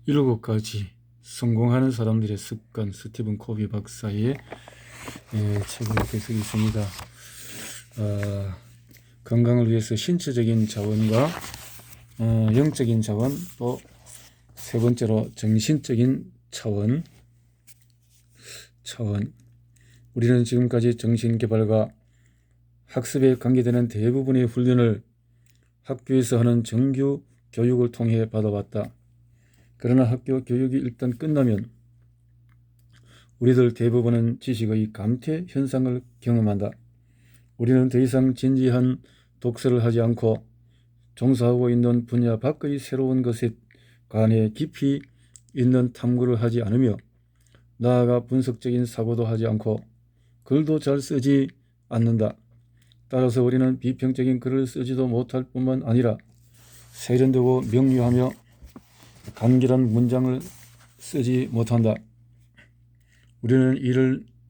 7가지 성공하는 사람들의 습관, 스티븐 코비 박사의 책을 이렇게 쓰고 있습니다. 건강을 위해서 신체적인 자원과 영적인 자원, 또 세 번째로 정신적인 차원. 우리는 지금까지 정신개발과 학습에 관계되는 대부분의 훈련을 학교에서 하는 정규 교육을 통해 받아왔다. 그러나 학교 교육이 일단 끝나면 우리들 대부분은 지식의 감퇴 현상을 경험한다. 우리는 더 이상 진지한 독서를 하지 않고 종사하고 있는 분야 밖의 새로운 것에 관해 깊이 있는 탐구를 하지 않으며, 나아가 분석적인 사고도 하지 않고 글도 잘 쓰지 않는다. 따라서 우리는 비평적인 글을 쓰지도 못할 뿐만 아니라 세련되고 명료하며 간결한 문장을 쓰지 못한다. 우리는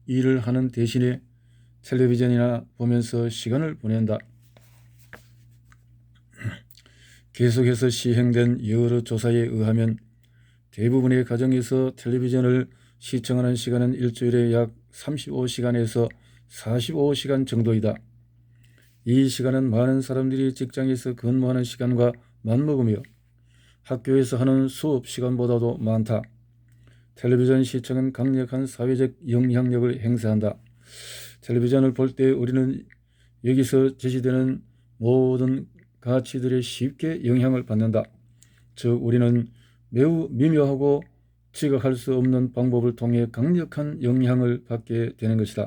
일을 하는 대신에 텔레비전이나 보면서 시간을 보낸다. 계속해서 시행된 여러 조사에 의하면 대부분의 가정에서 텔레비전을 시청하는 시간은 일주일에 약 35시간에서 45시간 정도이다. 이 시간은 많은 사람들이 직장에서 근무하는 시간과 맞먹으며 학교에서 하는 수업 시간보다도 많다. 텔레비전 시청은 강력한 사회적 영향력을 행사한다. 텔레비전을 볼 때 우리는 여기서 제시되는 모든 가치들에 쉽게 영향을 받는다. 즉, 우리는 매우 미묘하고 지각할 수 없는 방법을 통해 강력한 영향을 받게 되는 것이다.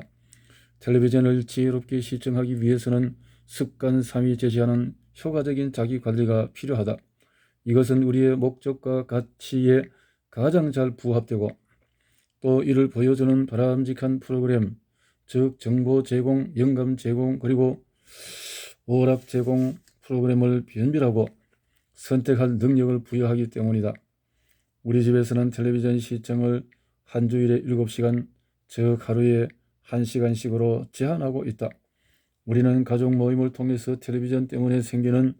텔레비전을 지혜롭게 시청하기 위해서는 습관 3이 제시하는 효과적인 자기관리가 필요하다. 이것은 우리의 목적과 가치에 가장 잘 부합되고 또 이를 보여주는 바람직한 프로그램, 즉 정보 제공, 영감 제공, 그리고 오락 제공 프로그램을 변별하고 선택할 능력을 부여하기 때문이다. 우리 집에서는 텔레비전 시청을 한 주일에 7시간, 즉 하루에 1시간씩으로 제한하고 있다. 우리는 가족 모임을 통해서 텔레비전 때문에 생기는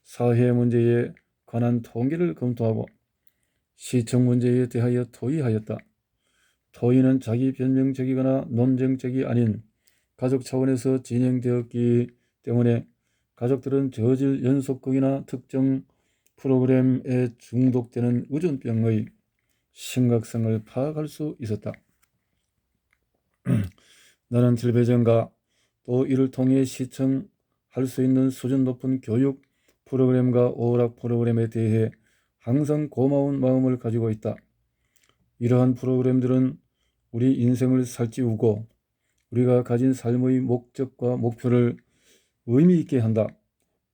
사회 문제에 관한 통계를 검토하고 시청 문제에 대하여 토의하였다. 토의는 자기 변명적이거나 논쟁적이 아닌 가족 차원에서 진행되었기 때문에 가족들은 저질 연속극이나 특정 프로그램에 중독되는 의존병의 심각성을 파악할 수 있었다. 나는 텔레비전과 또 이를 통해 시청할 수 있는 수준 높은 교육 프로그램과 오락 프로그램에 대해 항상 고마운 마음을 가지고 있다. 이러한 프로그램들은 우리 인생을 살찌우고 우리가 가진 삶의 목적과 목표를 의미 있게 한다.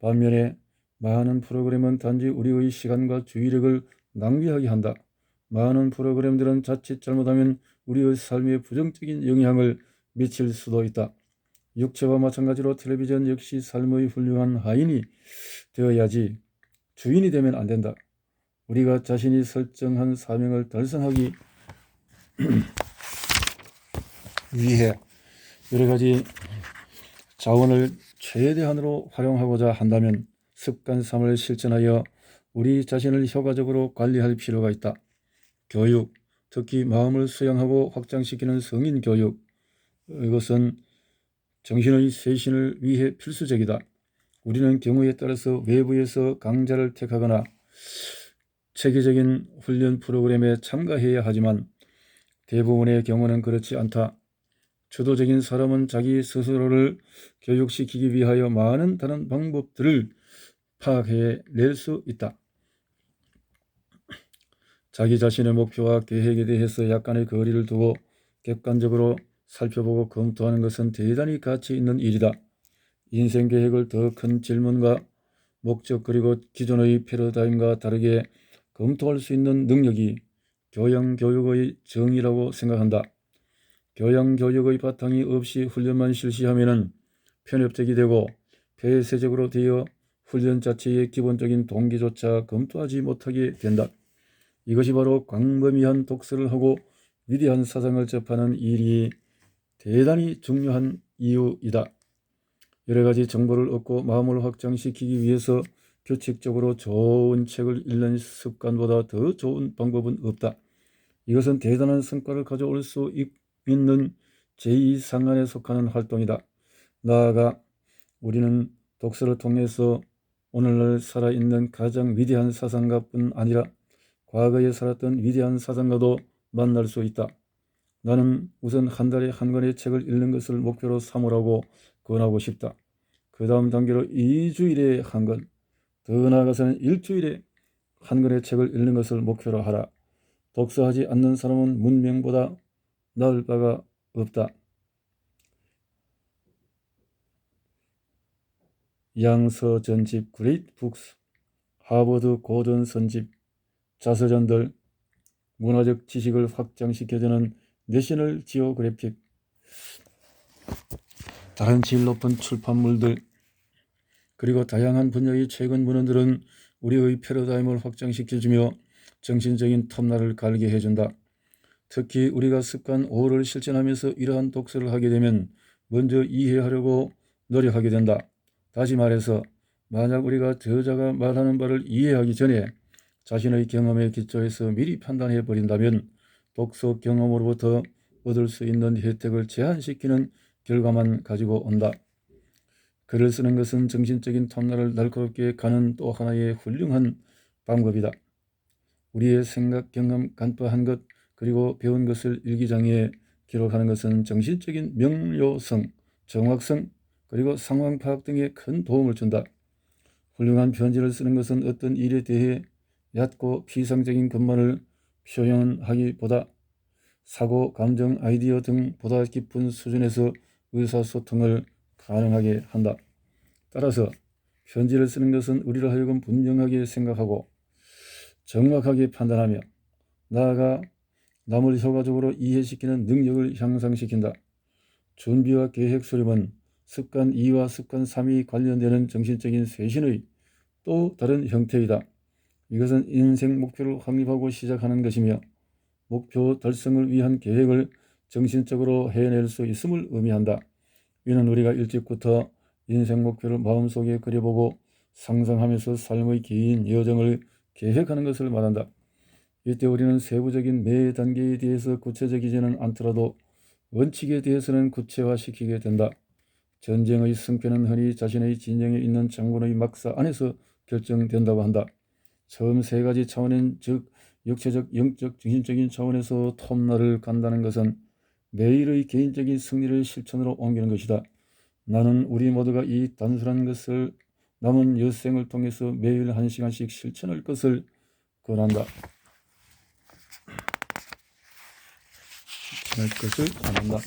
반면에 많은 프로그램은 단지 우리의 시간과 주의력을 낭비하게 한다. 많은 프로그램들은 자칫 잘못하면 우리의 삶에 부정적인 영향을 미칠 수도 있다. 육체와 마찬가지로 텔레비전 역시 삶의 훌륭한 하인이 되어야지 주인이 되면 안 된다. 우리가 자신이 설정한 사명을 달성하기 위해 여러 가지 자원을 최대한으로 활용하고자 한다면 습관 3을 실천하여 우리 자신을 효과적으로 관리할 필요가 있다. 교육, 특히 마음을 수양하고 확장시키는 성인 교육, 이것은 정신의 쇄신을 위해 필수적이다. 우리는 경우에 따라서 외부에서 강좌를 택하거나 체계적인 훈련 프로그램에 참가해야 하지만 대부분의 경우는 그렇지 않다. 주도적인 사람은 자기 스스로를 교육시키기 위하여 많은 다른 방법들을 파악해낼 수 있다. 자기 자신의 목표와 계획에 대해서 약간의 거리를 두고 객관적으로 살펴보고 검토하는 것은 대단히 가치 있는 일이다. 인생 계획을 더 큰 질문과 목적 그리고 기존의 패러다임과 다르게 검토할 수 있는 능력이 교양교육의 정의라고 생각한다. 교양교육의 바탕이 없이 훈련만 실시하면 편협적이 되고 폐쇄적으로 되어 훈련 자체의 기본적인 동기조차 검토하지 못하게 된다. 이것이 바로 광범위한 독서를 하고 위대한 사상을 접하는 일이 대단히 중요한 이유이다. 여러 가지 정보를 얻고 마음을 확장시키기 위해서 규칙적으로 좋은 책을 읽는 습관보다 더 좋은 방법은 없다. 이것은 대단한 성과를 가져올 수 있는 제2상한에 속하는 활동이다. 나아가 우리는 독서를 통해서 오늘날 살아있는 가장 위대한 사상가뿐 아니라 과거에 살았던 위대한 사상가도 만날 수 있다. 나는 우선 한 달에 한 권의 책을 읽는 것을 목표로 삼으라고 권하고 싶다. 그 다음 단계로 2주일에 한 권, 더 나아가서는 일주일에 한 권의 책을 읽는 것을 목표로 하라. 독서하지 않는 사람은 문명보다 나을 바가 없다. 양서 전집, 그레이트 북스, 하버드 고전 선집, 자서전들, 문화적 지식을 확장시켜주는 내셔널 지오그래픽, 다른 질 높은 출판물들, 그리고 다양한 분야의 최근 문헌들은 우리의 패러다임을 확장시켜주며 정신적인 톱날을 갈게 해준다. 특히 우리가 습관 5를 실천하면서 이러한 독서를 하게 되면 먼저 이해하려고 노력하게 된다. 다시 말해서 만약 우리가 저자가 말하는 바를 이해하기 전에 자신의 경험에 기초해서 미리 판단해 버린다면 독서 경험으로부터 얻을 수 있는 혜택을 제한시키는 결과만 가지고 온다. 글을 쓰는 것은 정신적인 톱날을 날카롭게 가는 또 하나의 훌륭한 방법이다. 우리의 생각, 경험, 간파한 것, 그리고 배운 것을 일기장에 기록하는 것은 정신적인 명료성, 정확성, 그리고 상황 파악 등에 큰 도움을 준다. 훌륭한 편지를 쓰는 것은 어떤 일에 대해 얕고 피상적인 것만을 표현하기보다 사고, 감정, 아이디어 등 보다 깊은 수준에서 의사소통을 가능하게 한다. 따라서 편지를 쓰는 것은 우리를 하여금 분명하게 생각하고 정확하게 판단하며 나아가 남을 효과적으로 이해시키는 능력을 향상시킨다. 준비와 계획 수립은 습관 2와 습관 3이 관련되는 정신적인 쇄신의 또 다른 형태이다. 이것은 인생 목표를 확립하고 시작하는 것이며 목표 달성을 위한 계획을 정신적으로 해낼 수 있음을 의미한다. 이는 우리가 일찍부터 인생 목표를 마음속에 그려보고 상상하면서 삶의 긴 여정을 계획하는 것을 말한다. 이때 우리는 세부적인 매 단계에 대해서 구체적이지는 않더라도 원칙에 대해서는 구체화시키게 된다. 전쟁의 승패는 흔히 자신의 진영에 있는 장군의 막사 안에서 결정된다고 한다. 처음 세 가지 차원인 즉 육체적, 영적, 정신적인 차원에서 톱날을 간다는 것은 매일의 개인적인 승리를 실천으로 옮기는 것이다. 나는 우리 모두가 이 단순한 것을 남은 여생을 통해서 매일 1시간씩 실천할 것을 권한다. 실천할 것을 권한다.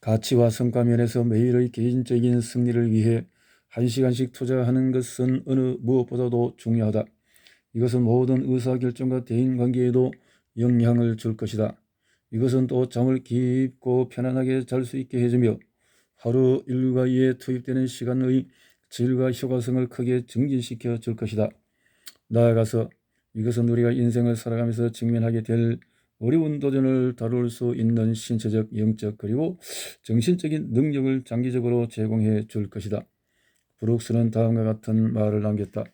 가치와 성과 면에서 매일의 개인적인 승리를 위해 1시간씩 투자하는 것은 어느 무엇보다도 중요하다. 이것은 모든 의사결정과 대인관계에도 영향을 줄 것이다. 이것은 또 잠을 깊고 편안하게 잘 수 있게 해주며 하루 일과에 투입되는 시간의 질과 효과성을 크게 증진시켜 줄 것이다. 나아가서 이것은 우리가 인생을 살아가면서 직면하게 될 어려운 도전을 다룰 수 있는 신체적, 영적, 그리고 정신적인 능력을 장기적으로 제공해 줄 것이다. 브룩스는 다음과 같은 말을 남겼다.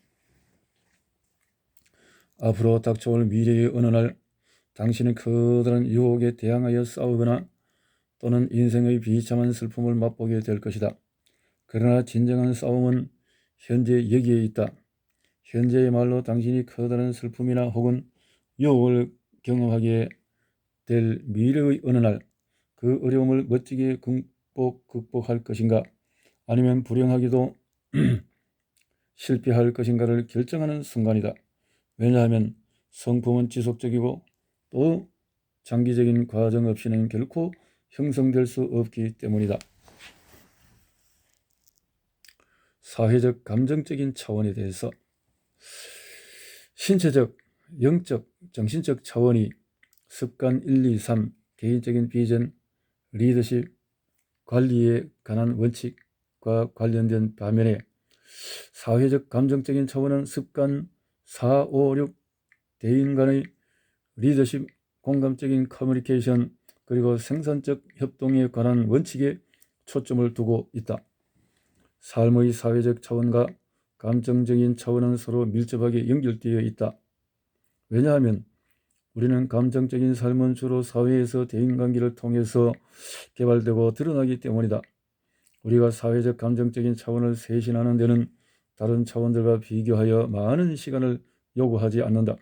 앞으로 닥쳐올 미래의 어느 날 당신은 커다란 유혹에 대항하여 싸우거나 또는 인생의 비참한 슬픔을 맛보게 될 것이다. 그러나 진정한 싸움은 현재 여기에 있다. 현재의 말로 당신이 커다란 슬픔이나 혹은 유혹을 경험하게 될 미래의 어느 날 그 어려움을 멋지게 극복할 것인가 아니면 불행하게도 실패할 것인가를 결정하는 순간이다. 왜냐하면 성품은 지속적이고 또 장기적인 과정 없이는 결코 형성될 수 없기 때문이다. 사회적, 감정적인 차원에 대해서 신체적, 영적, 정신적 차원이 습관 1, 2, 3, 개인적인 비전, 리더십, 관리에 관한 원칙과 관련된 반면에 사회적, 감정적인 차원은 습관 4, 5, 6, 대인 간의 리더십, 공감적인 커뮤니케이션, 그리고 생산적 협동에 관한 원칙에 초점을 두고 있다. 삶의 사회적 차원과 감정적인 차원은 서로 밀접하게 연결되어 있다. 왜냐하면 우리는 감정적인 삶은 주로 사회에서 대인관계를 통해서 개발되고 드러나기 때문이다. 우리가 사회적 감정적인 차원을 쇄신하는 데는 다른 차원들과 비교하여 많은 시간을 요구하지 않는다.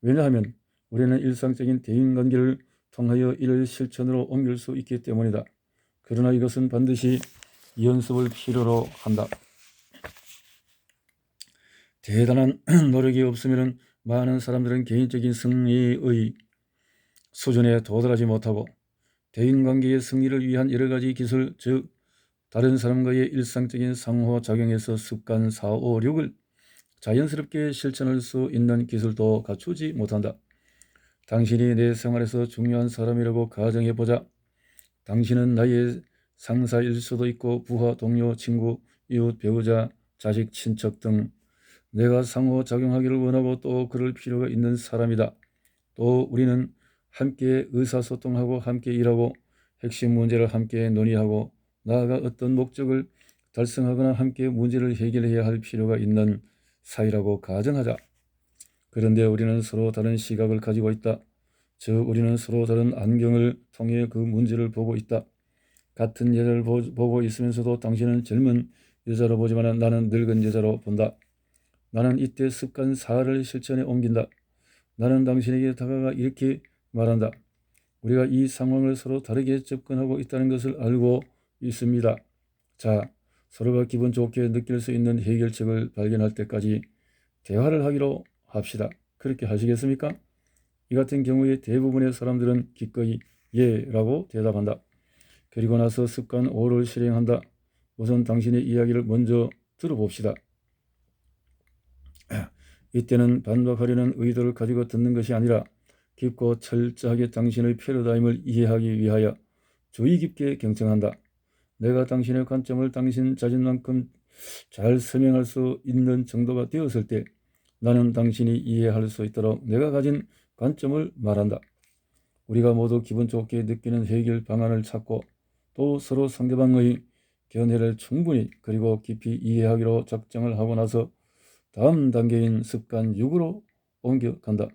왜냐하면 우리는 일상적인 대인관계를 통하여 이를 실천으로 옮길 수 있기 때문이다. 그러나 이것은 반드시 연습을 필요로 한다. 대단한 노력이 없으면 많은 사람들은 개인적인 승리의 수준에 도달하지 못하고 대인관계의 승리를 위한 여러 가지 기술, 즉 다른 사람과의 일상적인 상호작용에서 습관 4, 5, 6을 자연스럽게 실천할 수 있는 기술도 갖추지 못한다. 당신이 내 생활에서 중요한 사람이라고 가정해보자. 당신은 나의 상사일 수도 있고 부하, 동료, 친구, 이웃, 배우자, 자식, 친척 등 내가 상호작용하기를 원하고 또 그럴 필요가 있는 사람이다. 또 우리는 함께 의사소통하고 함께 일하고 핵심 문제를 함께 논의하고 나아가 어떤 목적을 달성하거나 함께 문제를 해결해야 할 필요가 있는 사이라고 가정하자. 그런데 우리는 서로 다른 시각을 가지고 있다. 즉 우리는 서로 다른 안경을 통해 그 문제를 보고 있다. 같은 여자를 보고 있으면서도 당신은 젊은 여자로 보지만 나는 늙은 여자로 본다. 나는 이때 습관 4를 실천에 옮긴다. 나는 당신에게 다가가 이렇게 말한다. 우리가 이 상황을 서로 다르게 접근하고 있다는 것을 알고 있습니다. 자, 서로가 기분 좋게 느낄 수 있는 해결책을 발견할 때까지 대화를 하기로 합시다. 그렇게 하시겠습니까? 이 같은 경우에 대부분의 사람들은 기꺼이 예라고 대답한다. 그리고 나서 습관 5를 실행한다. 우선 당신의 이야기를 먼저 들어봅시다. 이때는 반박하려는 의도를 가지고 듣는 것이 아니라 깊고 철저하게 당신의 패러다임을 이해하기 위하여 주의 깊게 경청한다. 내가 당신의 관점을 당신 자신만큼 잘 설명할 수 있는 정도가 되었을 때 나는 당신이 이해할 수 있도록 내가 가진 관점을 말한다. 우리가 모두 기분 좋게 느끼는 해결 방안을 찾고 또 서로 상대방의 견해를 충분히 그리고 깊이 이해하기로 작정을 하고 나서 다음 단계인 습관 6으로 옮겨간다.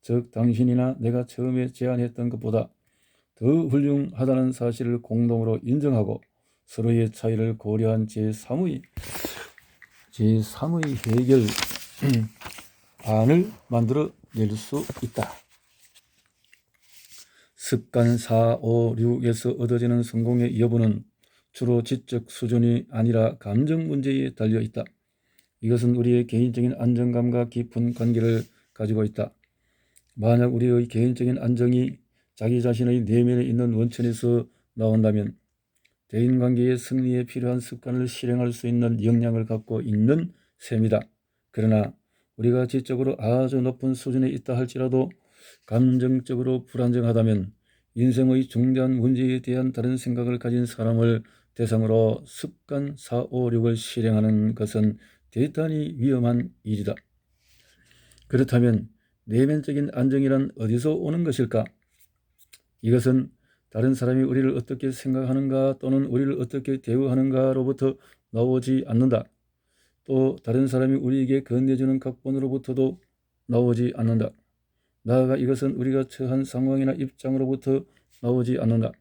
즉 당신이나 내가 처음에 제안했던 것보다 더 훌륭하다는 사실을 공동으로 인정하고 서로의 차이를 고려한 제3의 해결 안을 만들어 낼 수 있다. 습관 4, 5, 6에서 얻어지는 성공의 여부는 주로 지적 수준이 아니라 감정 문제에 달려 있다. 이것은 우리의 개인적인 안정감과 깊은 관계를 가지고 있다. 만약 우리의 개인적인 안정이 자기 자신의 내면에 있는 원천에서 나온다면 대인관계의 승리에 필요한 습관을 실행할 수 있는 역량을 갖고 있는 셈이다. 그러나 우리가 지적으로 아주 높은 수준에 있다 할지라도 감정적으로 불안정하다면 인생의 중대한 문제에 대한 다른 생각을 가진 사람을 대상으로 습관 4, 5, 6을 실행하는 것은 대단히 위험한 일이다. 그렇다면 내면적인 안정이란 어디서 오는 것일까? 이것은 다른 사람이 우리를 어떻게 생각하는가 또는 우리를 어떻게 대우하는가로부터 나오지 않는다. 또 다른 사람이 우리에게 건네주는 각본으로부터도 나오지 않는다. 나아가 이것은 우리가 처한 상황이나 입장으로부터 나오지 않는다.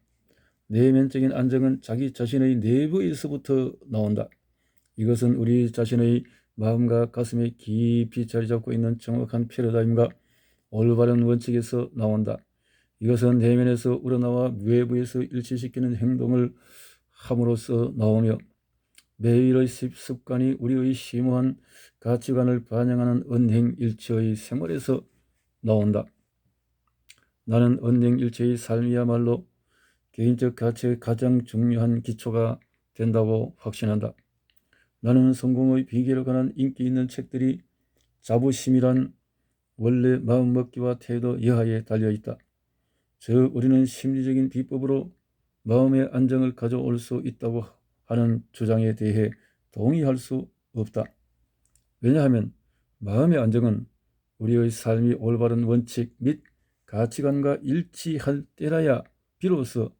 내면적인 안정은 자기 자신의 내부에서부터 나온다. 이것은 우리 자신의 마음과 가슴에 깊이 자리 잡고 있는 정확한 패러다임과 올바른 원칙에서 나온다. 이것은 내면에서 우러나와 외부에서 일치시키는 행동을 함으로써 나오며 매일의 습관이 우리의 심오한 가치관을 반영하는 언행일체의 생활에서 나온다. 나는 언행일체의 삶이야말로 개인적 가치의 가장 중요한 기초가 된다고 확신한다. 나는 성공의 비결에 관한 인기 있는 책들이 자부심이란 원래 마음먹기와 태도 여하에 달려있다. 즉 우리는 심리적인 비법으로 마음의 안정을 가져올 수 있다고 하는 주장에 대해 동의할 수 없다. 왜냐하면 마음의 안정은 우리의 삶이 올바른 원칙 및 가치관과 일치할 때라야 비로소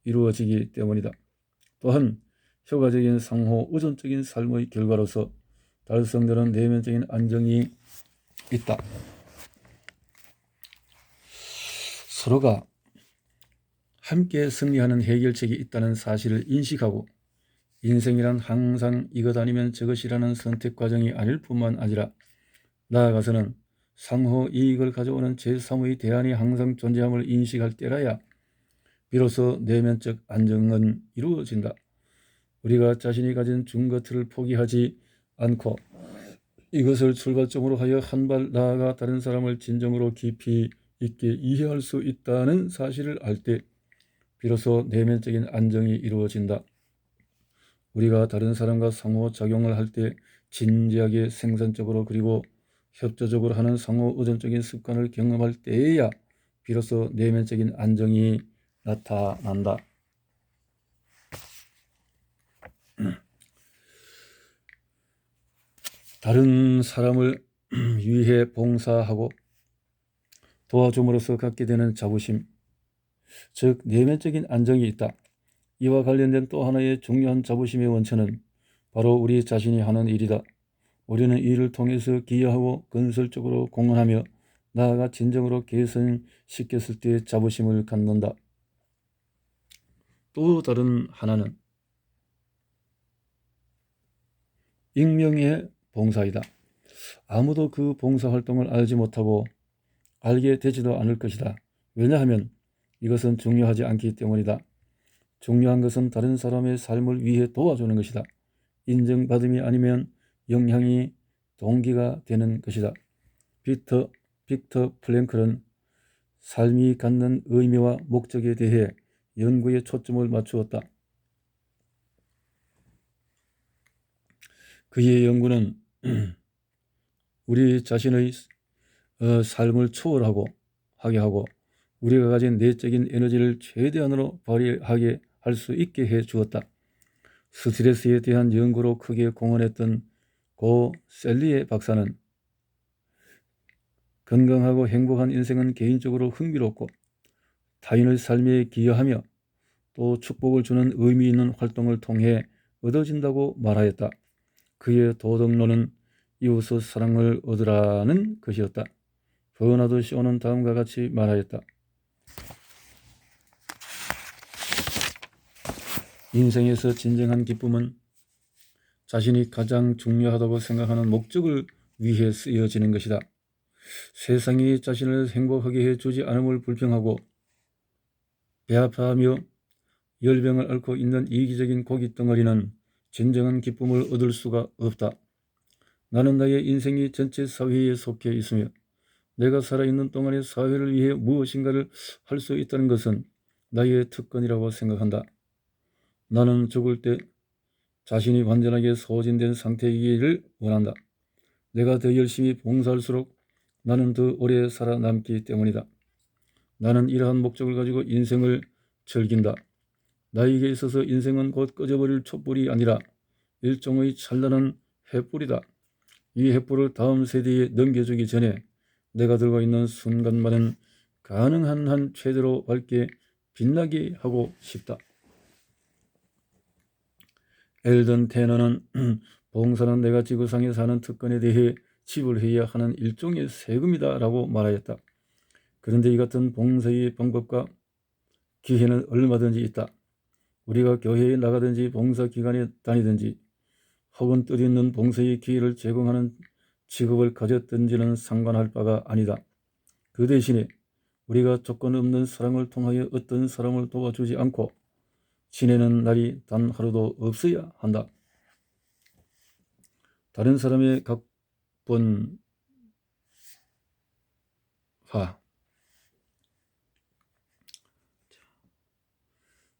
이루어지기 때문이다. 또한 효과적인 상호 의존적인 삶의 결과로서 달성되는 내면적인 안정이 있다. 서로가 함께 승리하는 해결책이 있다는 사실을 인식하고 인생이란 항상 이것 아니면 저것이라는 선택 과정이 아닐 뿐만 아니라 나아가서는 상호 이익을 가져오는 제3의 대안이 항상 존재함을 인식할 때라야 비로소 내면적 안정은 이루어진다. 우리가 자신이 가진 중거틀을 포기하지 않고 이것을 출발점으로 하여 한 발 나아가 다른 사람을 진정으로 깊이 있게 이해할 수 있다는 사실을 알 때 비로소 내면적인 안정이 이루어진다. 우리가 다른 사람과 상호작용을 할 때 진지하게 생산적으로 그리고 협조적으로 하는 상호 의존적인 습관을 경험할 때에야 비로소 내면적인 안정이 나타난다. 다른 사람을 위해 봉사하고 도와줌으로써 갖게 되는 자부심, 즉 내면적인 안정이 있다. 이와 관련된 또 하나의 중요한 자부심의 원천은 바로 우리 자신이 하는 일이다. 우리는 이 일을 통해서 기여하고 건설적으로 공헌하며 나아가 진정으로 개선시켰을 때의 자부심을 갖는다. 또 다른 하나는 익명의 봉사이다. 아무도 그 봉사활동을 알지 못하고 알게 되지도 않을 것이다. 왜냐하면 이것은 중요하지 않기 때문이다. 중요한 것은 다른 사람의 삶을 위해 도와주는 것이다. 인정받음이 아니면 영향이 동기가 되는 것이다. 빅터 프랭클은 삶이 갖는 의미와 목적에 대해 연구에 초점을 맞추었다. 그의 연구는 우리 자신의 삶을 초월하게 하고 우리가 가진 내적인 에너지를 최대한으로 발휘하게 할 수 있게 해 주었다. 스트레스에 대한 연구로 크게 공헌했던 고 셀리의 박사는 건강하고 행복한 인생은 개인적으로 흥미롭고 타인의 삶에 기여하며 또 축복을 주는 의미 있는 활동을 통해 얻어진다고 말하였다. 그의 도덕론은 이웃의 사랑을 얻으라는 것이었다. 버나드 쇼는 다음과 같이 말하였다. 인생에서 진정한 기쁨은 자신이 가장 중요하다고 생각하는 목적을 위해 쓰여지는 것이다. 세상이 자신을 행복하게 해주지 않음을 불평하고 배아파하며 열병을 앓고 있는 이기적인 고깃 덩어리는 진정한 기쁨을 얻을 수가 없다. 나는 나의 인생이 전체 사회에 속해 있으며 내가 살아있는 동안의 사회를 위해 무엇인가를 할 수 있다는 것은 나의 특권이라고 생각한다. 나는 죽을 때 자신이 완전하게 소진된 상태이기를 원한다. 내가 더 열심히 봉사할수록 나는 더 오래 살아남기 때문이다. 나는 이러한 목적을 가지고 인생을 즐긴다. 나에게 있어서 인생은 곧 꺼져버릴 촛불이 아니라 일종의 찬란한 횃불이다. 이 횃불을 다음 세대에 넘겨주기 전에 내가 들고 있는 순간만은 가능한 한 최대로 밝게 빛나게 하고 싶다. 엘던 테너는 봉사는 내가 지구상에 사는 특권에 대해 지불해야 하는 일종의 세금이다 라고 말하였다. 그런데 이 같은 봉사의 방법과 기회는 얼마든지 있다. 우리가 교회에 나가든지 봉사기관에 다니든지 혹은 뜻있는 봉사의 기회를 제공하는 직업을 가졌든지는 상관할 바가 아니다. 그 대신에 우리가 조건 없는 사랑을 통하여 어떤 사람을 도와주지 않고 지내는 날이 단 하루도 없어야 한다. 다른 사람의 각본화.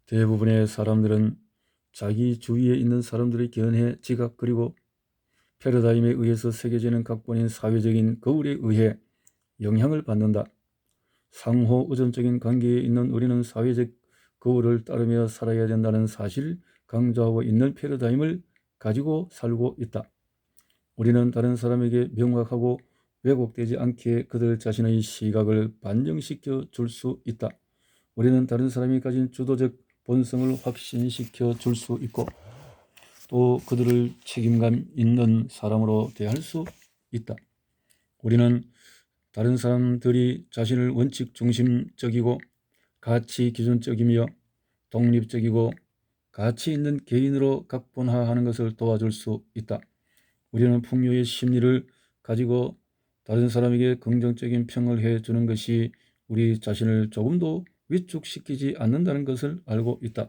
대부분의 사람들은 자기 주위에 있는 사람들의 견해, 지각 그리고 패러다임에 의해서 새겨지는 각본인 사회적인 거울에 의해 영향을 받는다. 상호 의존적인 관계에 있는 우리는 사회적 거울을 따르며 살아야 된다는 사실을 강조하고 있는 패러다임을 가지고 살고 있다. 우리는 다른 사람에게 명확하고 왜곡되지 않게 그들 자신의 시각을 반영시켜 줄 수 있다. 우리는 다른 사람이 가진 주도적 본성을 확신시켜 줄 수 있고 또 그들을 책임감 있는 사람으로 대할 수 있다. 우리는 다른 사람들이 자신을 원칙 중심적이고 가치 기준적이며 독립적이고 가치 있는 개인으로 각본화하는 것을 도와줄 수 있다. 우리는 풍요의 심리를 가지고 다른 사람에게 긍정적인 평을 해주는 것이 우리 자신을 조금도 위축시키지 않는다는 것을 알고 있다.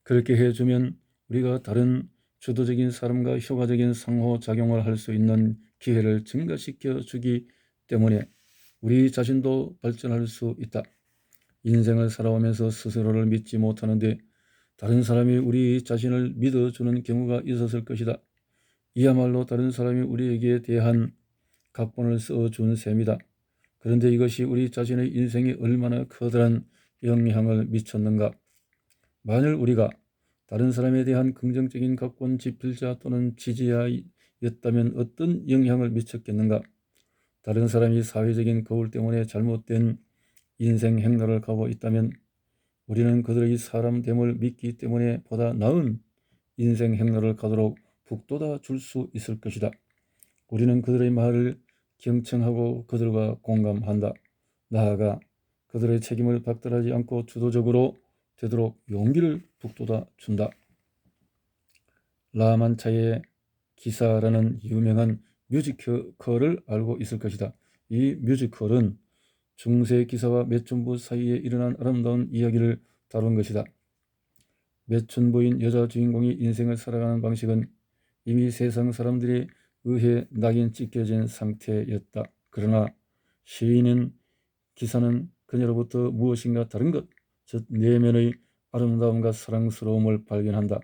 그렇게 해주면 우리가 다른 주도적인 사람과 효과적인 상호작용을 할 수 있는 기회를 증가시켜 주기 때문에 우리 자신도 발전할 수 있다. 인생을 살아오면서 스스로를 믿지 못하는데 다른 사람이 우리 자신을 믿어주는 경우가 있었을 것이다. 이야말로 다른 사람이 우리에게 대한 각본을 써준 셈이다. 그런데 이것이 우리 자신의 인생에 얼마나 커다란 영향을 미쳤는가. 만일 우리가 다른 사람에 대한 긍정적인 각본 지필자 또는 지지자였다면 어떤 영향을 미쳤겠는가. 다른 사람이 사회적인 거울 때문에 잘못된 인생 행로를 가고 있다면 우리는 그들의 사람됨을 믿기 때문에 보다 나은 인생 행로를 가도록 북돋아 줄 수 있을 것이다. 우리는 그들의 말을 경청하고 그들과 공감한다. 나아가 그들의 책임을 박탈하지 않고 주도적으로 되도록 용기를 북돋아 준다. 라만차의 기사라는 유명한 뮤지컬을 알고 있을 것이다. 이 뮤지컬은 중세 기사와 매춘부 사이에 일어난 아름다운 이야기를 다룬 것이다. 매춘부인 여자 주인공이 인생을 살아가는 방식은 이미 세상 사람들에 의해 낙인 찍혀진 상태였다. 그러나 시인인 기사는 그녀로부터 무엇인가 다른 것, 즉 내면의 아름다움과 사랑스러움을 발견한다.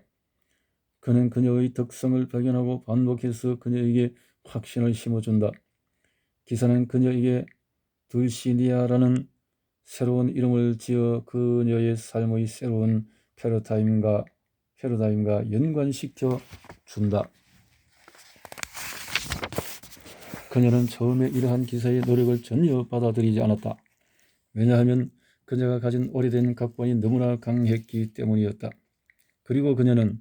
그는 그녀의 덕성을 발견하고 반복해서 그녀에게 확신을 심어준다. 기사는 그녀에게 들시니아라는 새로운 이름을 지어 그녀의 삶의 새로운 패러다임과 연관시켜 준다. 그녀는 처음에 이러한 기사의 노력을 전혀 받아들이지 않았다. 왜냐하면 그녀가 가진 오래된 각본이 너무나 강했기 때문이었다. 그리고 그녀는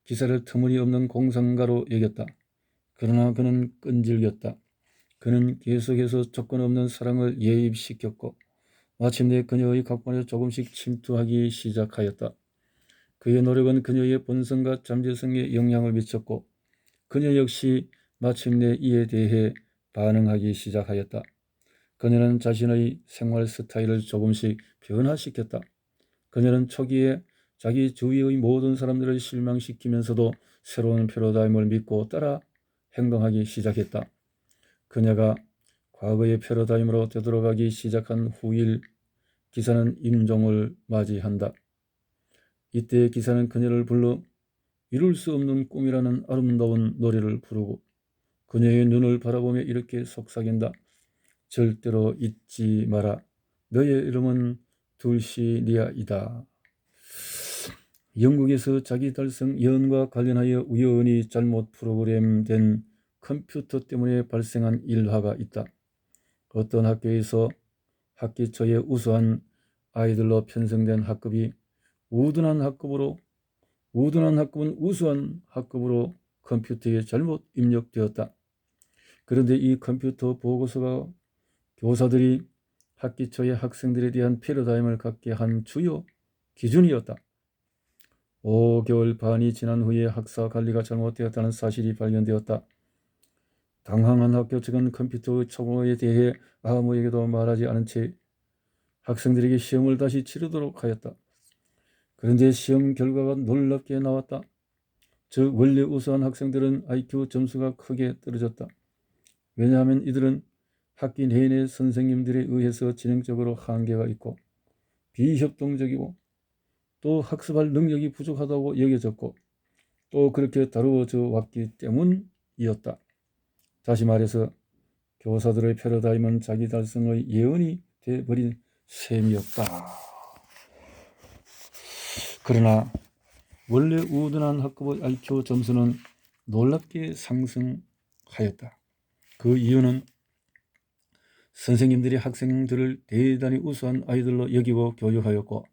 기사를 터무니없는 공상가로 여겼다. 그러나 그는 끈질겼다. 그는 계속해서 조건 없는 사랑을 예입시켰고 마침내 그녀의 각본에 조금씩 침투하기 시작하였다. 그의 노력은 그녀의 본성과 잠재성에 영향을 미쳤고 그녀 역시 마침내 이에 대해 반응하기 시작하였다. 그녀는 자신의 생활 스타일을 조금씩 변화시켰다. 그녀는 초기에 자기 주위의 모든 사람들을 실망시키면서도 새로운 패러다임을 믿고 따라 행동하기 시작했다. 그녀가 과거의 패러다임으로 되돌아가기 시작한 후일 기사는 임종을 맞이한다. 이때 기사는 그녀를 불러 이룰 수 없는 꿈이라는 아름다운 노래를 부르고 그녀의 눈을 바라보며 이렇게 속삭인다. 절대로 잊지 마라. 너의 이름은 둘시니아이다. 영국에서 자기 달성 예언과 관련하여 우연히 잘못 프로그램된 컴퓨터 때문에 발생한 일화가 있다. 어떤 학교에서 학기 초에 우수한 아이들로 편성된 학급이 우둔한 학급은 우수한 학급으로 컴퓨터에 잘못 입력되었다. 그런데 이 컴퓨터 보고서가 교사들이 학기 초에 학생들에 대한 패러다임을 갖게 한 주요 기준이었다. 5개월 반이 지난 후에 학사 관리가 잘못되었다는 사실이 발견되었다. 당황한 학교 측은 컴퓨터 초보에 대해 아무에게도 말하지 않은 채 학생들에게 시험을 다시 치르도록 하였다. 그런데 시험 결과가 놀랍게 나왔다. 즉 원래 우수한 학생들은 IQ 점수가 크게 떨어졌다. 왜냐하면 이들은 학기 내내 선생님들에 의해서 지능적으로 한계가 있고 비협동적이고 또 학습할 능력이 부족하다고 여겨졌고 또 그렇게 다루어져 왔기 때문이었다. 다시 말해서 교사들의 패러다임은 자기 달성의 예언이 되어버린 셈이었다. 그러나 원래 우둔한 학급의 IQ 점수는 놀랍게 상승하였다. 그 이유는 선생님들이 학생들을 대단히 우수한 아이들로 여기고 교육하였고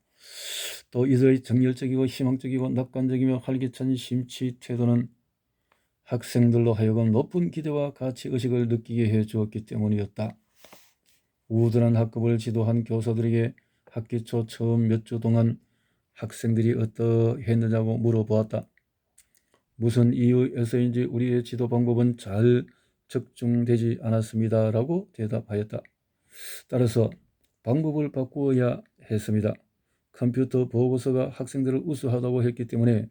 또 이들의 정열적이고 희망적이고 낙관적이며 활기찬 심취 태도는 학생들로 하여금 높은 기대와 가치의식을 느끼게 해 주었기 때문이었다. 우둔한 학급을 지도한 교사들에게 학기 초 처음 몇 주 동안 학생들이 어떠했느냐고 물어보았다. 무슨 이유에서인지 우리의 지도 방법은 잘 적중되지 않았습니다. 라고 대답하였다. 따라서 방법을 바꾸어야 했습니다. 컴퓨터 보고서가 학생들을 우수하다고 했기 때문에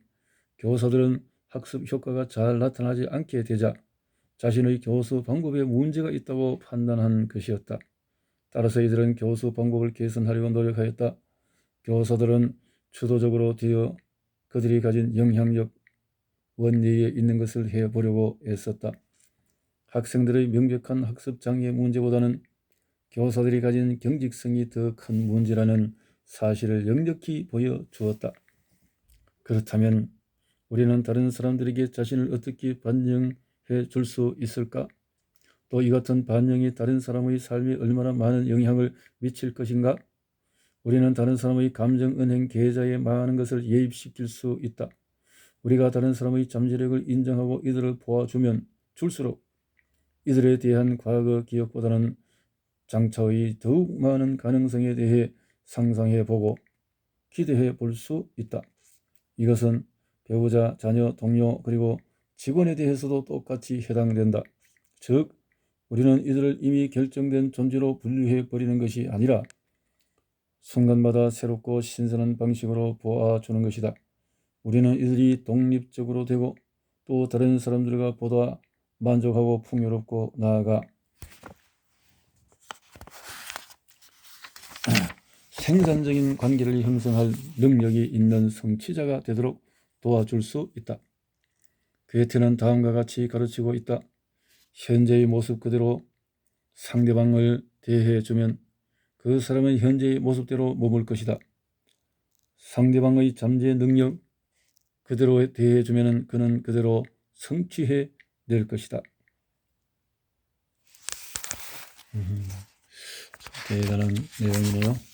교사들은 학습 효과가 잘 나타나지 않게 되자 자신의 교수 방법에 문제가 있다고 판단한 것이었다. 따라서 이들은 교수 방법을 개선하려고 노력하였다. 교사들은 주도적으로 되어 그들이 가진 영향력 원리에 있는 것을 해보려고 애썼다. 학생들의 명백한 학습 장애 문제보다는 교사들이 가진 경직성이 더 큰 문제라는 사실을 역력히 보여주었다. 그렇다면 우리는 다른 사람들에게 자신을 어떻게 반영해 줄 수 있을까? 또 이 같은 반영이 다른 사람의 삶에 얼마나 많은 영향을 미칠 것인가? 우리는 다른 사람의 감정 은행 계좌에 많은 것을 예입시킬 수 있다. 우리가 다른 사람의 잠재력을 인정하고 이들을 보아주면 줄수록 이들에 대한 과거 기억보다는 장차의 더욱 많은 가능성에 대해 상상해보고 기대해 볼 수 있다. 이것은 배우자, 자녀, 동료, 그리고 직원에 대해서도 똑같이 해당된다. 즉, 우리는 이들을 이미 결정된 존재로 분류해버리는 것이 아니라 순간마다 새롭고 신선한 방식으로 보아주는 것이다. 우리는 이들이 독립적으로 되고 또 다른 사람들과 보다 만족하고 풍요롭고 나아가 생산적인 관계를 형성할 능력이 있는 성취자가 되도록 도와줄 수 있다. 괴테는 다음과 같이 가르치고 있다. 현재의 모습 그대로 상대방을 대해주면 그 사람은 현재의 모습대로 머물 것이다. 상대방의 잠재 능력 그대로 대해주면 그는 그대로 성취해 낼 것이다. 대단한 내용이네요.